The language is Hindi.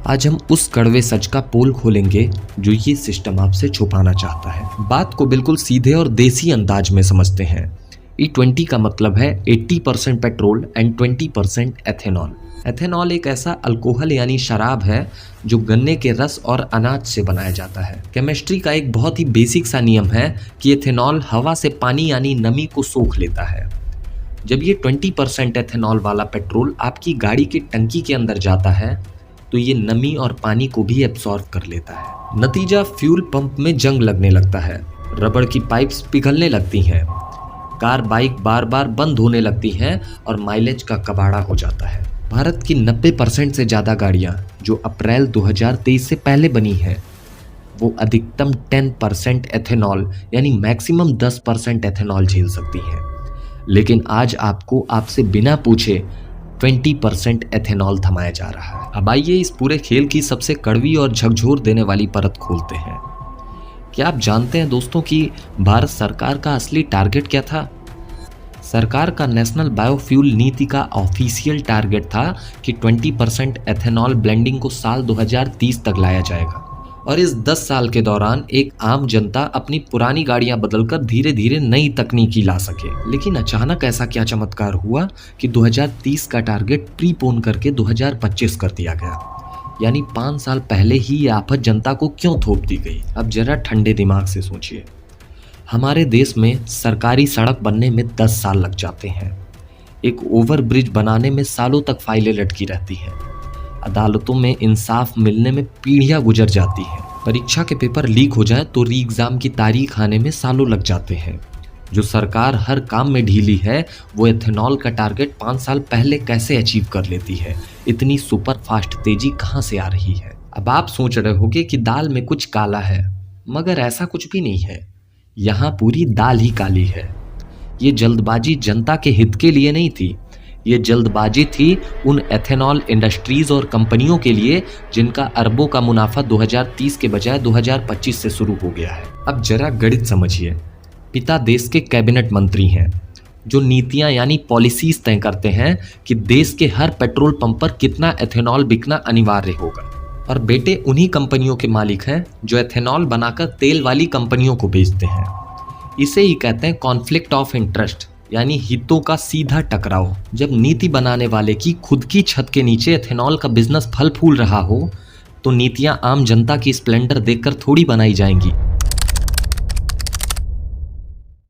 आज हम उस कड़वे सच का पोल खोलेंगे जो ये सिस्टम आपसे छुपाना चाहता है। बात को बिल्कुल सीधे और देसी अंदाज में समझते हैं। E20 का मतलब है 80% पेट्रोल एंड 20% एथेनॉल। एथेनॉल एक ऐसा अल्कोहल यानी शराब है जो गन्ने के रस और अनाज से बनाया जाता है। केमिस्ट्री का एक बहुत ही बेसिक सा नियम है कि एथेनॉल हवा से पानी यानी नमी को सोख लेता है। जब ये 20% एथेनॉल वाला पेट्रोल आपकी गाड़ी की टंकी के अंदर जाता है तो ये नमी और पानी को भी एब्सॉर्ब कर लेता है। नतीजा फ्यूल पंप में जंग लगने लगता है, रबड़ की पाइप्स पिघलने लगती हैं, कार बाइक बार बार बंद होने लगती हैं और माइलेज का कबाड़ा हो जाता है। भारत की 90% से ज़्यादा गाड़ियाँ जो अप्रैल 2023 से पहले बनी हैं वो अधिकतम 10% एथेनॉल यानी मैक्सिमम 10% एथेनॉल झेल सकती हैं। लेकिन आज आपको आपसे बिना पूछे 20% एथेनॉल थमाया जा रहा है। अब आइए इस पूरे खेल की सबसे कड़वी और झकझोर देने वाली परत खोलते हैं। क्या आप जानते हैं दोस्तों कि भारत सरकार का असली टारगेट क्या था? सरकार का नेशनल बायोफ्यूल नीति का ऑफिशियल टारगेट था कि 20% एथेनॉल ब्लेंडिंग को साल 2030 तक लाया जाएगा और इस 10 साल के दौरान एक आम जनता अपनी पुरानी गाड़ियां बदलकर धीरे धीरे नई तकनीकी ला सके। लेकिन अचानक ऐसा क्या चमत्कार हुआ कि 2030 का टारगेट प्रीपोन करके 2025 कर दिया गया। यानी 5 साल पहले ही ये आफत जनता को क्यों थोप दी गई? अब जरा ठंडे दिमाग से सोचिए। हमारे देश में सरकारी सड़क बनने में 10 साल लग जाते हैं, एक ओवरब्रिज बनाने में सालों तक फाइलें लटकी रहती हैं, अदालतों में इंसाफ मिलने में पीढ़ियां गुजर जाती हैं, परीक्षा के पेपर लीक हो जाए तो री एग्जाम की तारीख आने में सालों लग जाते हैं। जो सरकार हर काम में ढीली है वो एथेनॉल का टारगेट 5 साल पहले कैसे अचीव कर लेती है? इतनी सुपर फास्ट तेजी कहाँ से आ रही है? अब आप सोच रहे होंगे कि दाल में कुछ काला है, मगर ऐसा कुछ भी नहीं है। यहाँ पूरी दाल ही काली है। ये जल्दबाजी जनता के हित के लिए नहीं थी, ये जल्दबाजी थी उन एथेनॉल इंडस्ट्रीज और कंपनियों के लिए जिनका अरबों का मुनाफा 2030 के बजाय 2025 से शुरू हो गया है। अब जरा गणित समझिए। पिता देश के कैबिनेट मंत्री हैं जो नीतियां यानी पॉलिसीज तय करते हैं कि देश के हर पेट्रोल पंप पर कितना एथेनॉल बिकना अनिवार्य होगा, और बेटे उन्हीं कंपनियों के मालिक हैं जो एथेनॉल बनाकर तेल वाली कंपनियों को बेचते हैं। इसे ही कहते हैं कॉन्फ्लिक्ट ऑफ इंटरेस्ट यानी हितों का सीधा टकराव। जब नीति बनाने वाले की खुद की छत के नीचे एथेनॉल का बिजनेस फल फूल रहा हो तो नीतियां आम जनता की स्प्लेंडर देखकर थोड़ी बनाई जाएंगी।